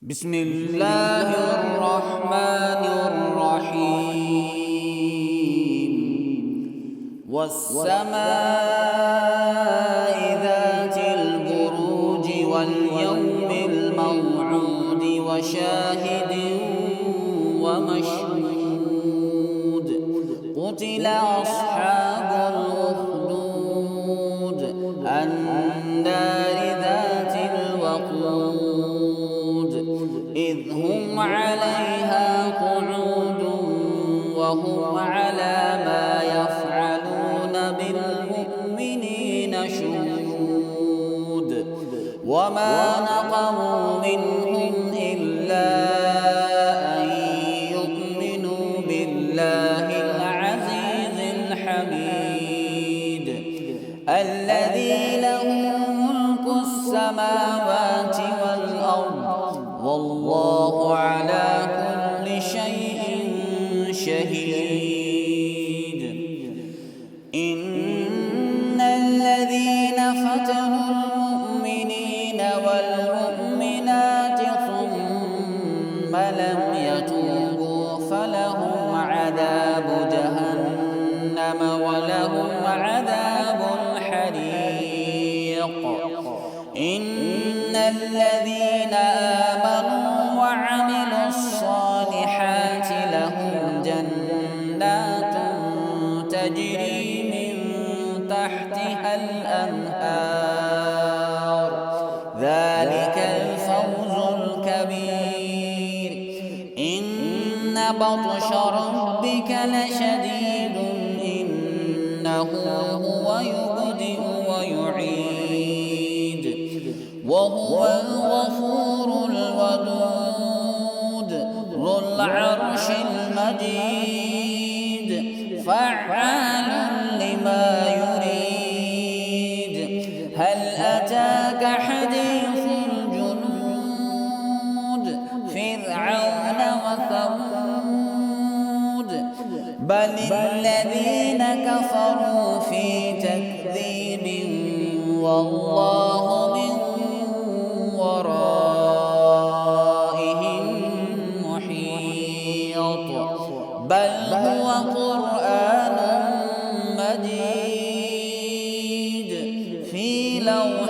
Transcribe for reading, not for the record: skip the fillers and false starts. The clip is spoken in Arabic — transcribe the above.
بسم الله الرحمن الرحيم. والسماء ذات البروج واليوم الموعود وشاهد ومشهود. قتل أصحاب الأخدود النار ذات الوقود إذ هم عليها قعود وهم على ما يفعلون بالمؤمنين شهود. وما نقموا منهم إلا أن يؤمنوا بالله العزيز الحميد الذي له ملك السماوات والأرض والله على كل شيء شهيد. إن الذين فتنوا المؤمنين والمؤمنات ثم لم يتوبوا فلهم عذاب جهنم ولهم عذاب الحريق. إن الذين آمنوا وعملوا الصالحات لهم جنات تجري من تحتها الأنهار ذلك الفوز الكبير. إن بطش ربك لشديد إنه هو يبدئ ويعيد وهو الغفور الودود ذو العرش المجيد فعال لما يريد. هل أتاك حديث الجنود فرعون وثمود بل الذين كفروا في تكذيب والله من ورائهم محيط. بل هو قرآن مجيد في لوح